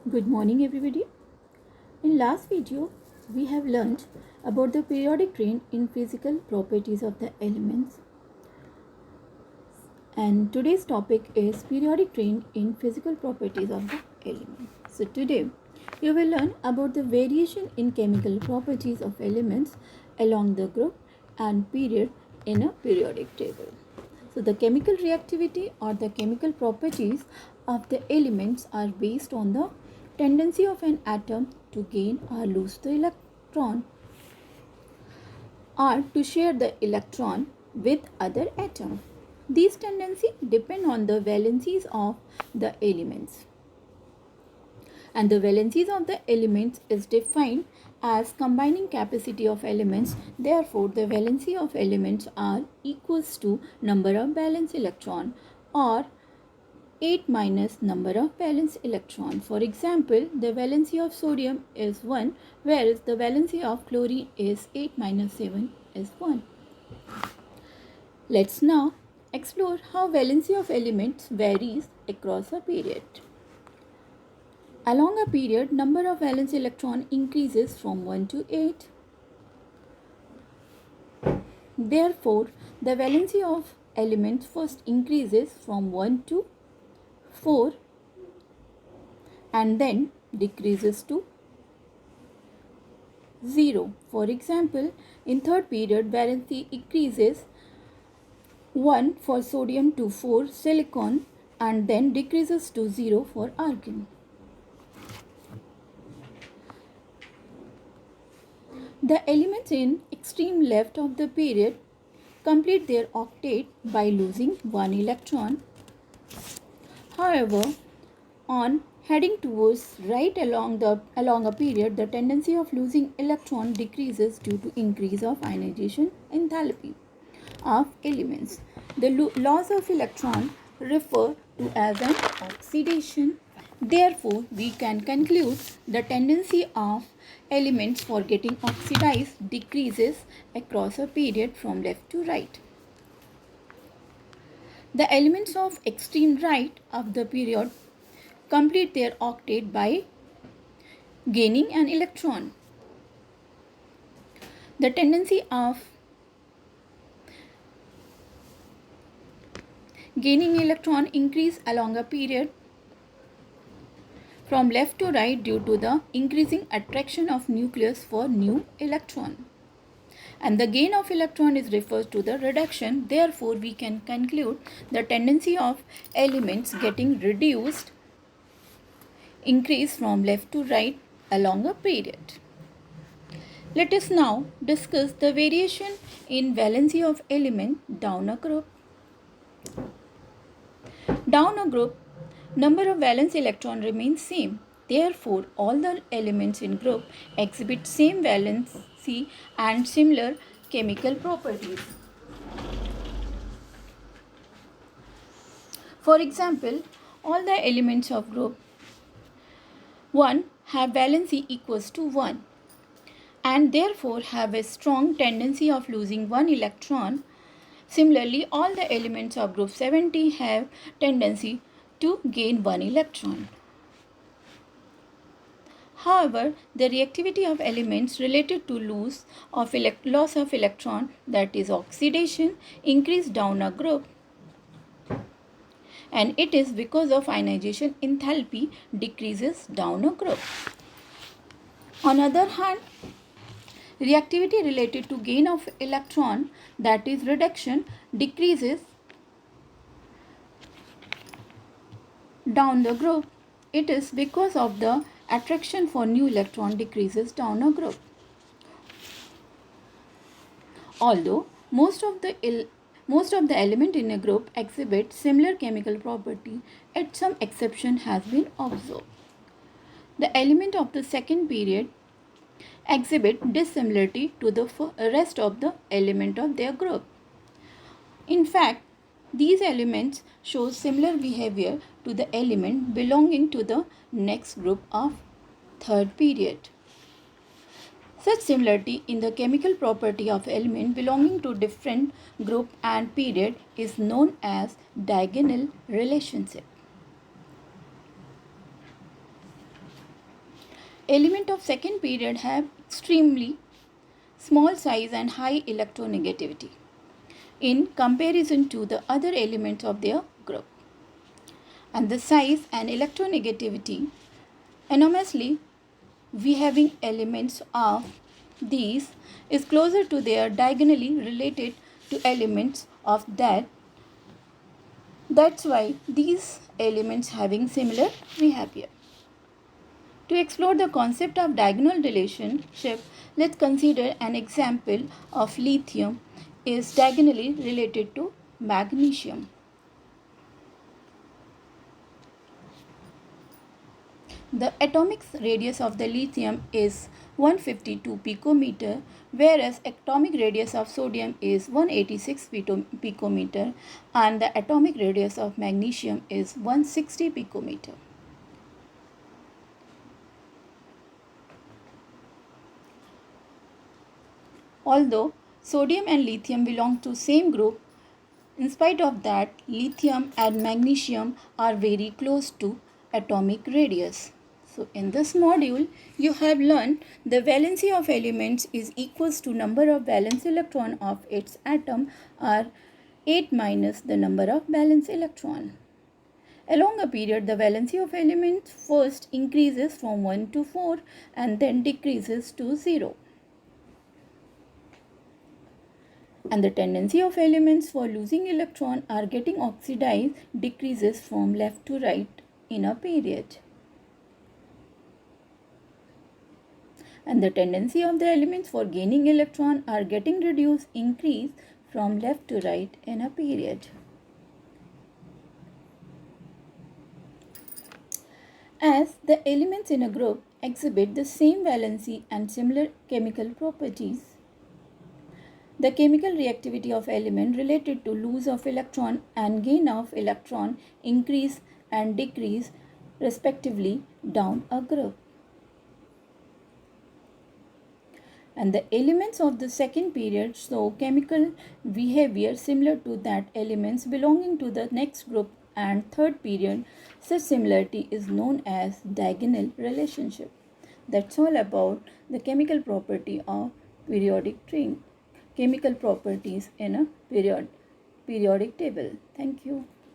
Good morning everybody. In last video we have learned about the periodic train in physical properties of the elements, and today's topic is periodic train in physical properties of the element. So today you will learn about the variation in chemical properties of elements along the group and period in a periodic table. So the chemical reactivity or the chemical properties of the elements are based on the tendency of an atom to gain or lose the electron or to share the electron with other atoms. These tendencies depend on the valencies of the elements. And the valencies of the elements is defined as combining capacity of elements. Therefore, the valency of elements are equals to number of valence electron or 8 minus number of valence electron. For example, the valency of sodium is 1, whereas the valency of chlorine is 8 minus 7 is 1. Let's now explore how valency of elements varies across a period. Along a period, number of valence electron increases from 1 to 8. Therefore, the valency of elements first increases from 1 to 4 and then decreases to 0. For example, in third period, valency increases 1 for sodium to 4 silicon and then decreases to 0 for argon. The elements in extreme left of the period complete their octet by losing 1 electron. However, on heading towards right along a period, the tendency of losing electron decreases due to increase of ionization enthalpy of elements. The loss of electron refer to as an oxidation. Therefore, we can conclude the tendency of elements for getting oxidized decreases across a period from left to right. The elements of extreme right of the period complete their octet by gaining an electron. The tendency of gaining electron increase along a period from left to right due to the increasing attraction of nucleus for new electron. And the gain of electron is referred to the reduction. Therefore, we can conclude the tendency of elements getting reduced increase from left to right along a period. Let us now discuss the variation in valency of element down a group. Down a group, number of valence electron remains same. Therefore, all the elements in group exhibit same valency and similar chemical properties. For example, all the elements of group 1 have valency equals to 1 and therefore have a strong tendency of losing 1 electron. Similarly, all the elements of group 70 have tendency to gain 1 electron. However, the reactivity of elements related to loss of electron, that is oxidation, increase down a group, and it is because of ionization enthalpy decreases down a group. On the other hand, reactivity related to gain of electron, that is reduction, decreases down the group. It is because of the attraction for new electron decreases down a group. Although most of the element in a group exhibit similar chemical property, yet some exception has been observed. The element of the second period exhibit dissimilarity to the rest of the element of their group. In fact, these elements show similar behavior to the element belonging to the next group of third period. Such similarity in the chemical property of element belonging to different group and period is known as diagonal relationship. Element of second period have extremely small size and high electronegativity in comparison to the other elements of their group. And the size and electronegativity enormously we having elements of these is closer to their diagonally related to elements of that. That's why these elements having similar behavior. To explore the concept of diagonal relationship, let's consider an example of lithium is diagonally related to magnesium. The atomic radius of the lithium is 152 picometer, whereas atomic radius of sodium is 186 picometer and the atomic radius of magnesium is 160 picometer. Although sodium and lithium belong to same group, in spite of that, lithium and magnesium are very close to atomic radius. So in this module, you have learned the valency of elements is equals to number of valence electron of its atom or 8 minus the number of valence electron. Along a period, the valency of elements first increases from 1 to 4 and then decreases to 0. And the tendency of elements for losing electron or getting oxidized decreases from left to right in a period. And the tendency of the elements for gaining electron or getting reduced increase from left to right in a period. As the elements in a group exhibit the same valency and similar chemical properties, the chemical reactivity of element related to loss of electron and gain of electron increase and decrease respectively down a group. And the elements of the second period show chemical behavior similar to that elements belonging to the next group and third period. Such similarity is known as diagonal relationship. That's all about the chemical property of periodic ring. Chemical properties in a periodic table. Thank you.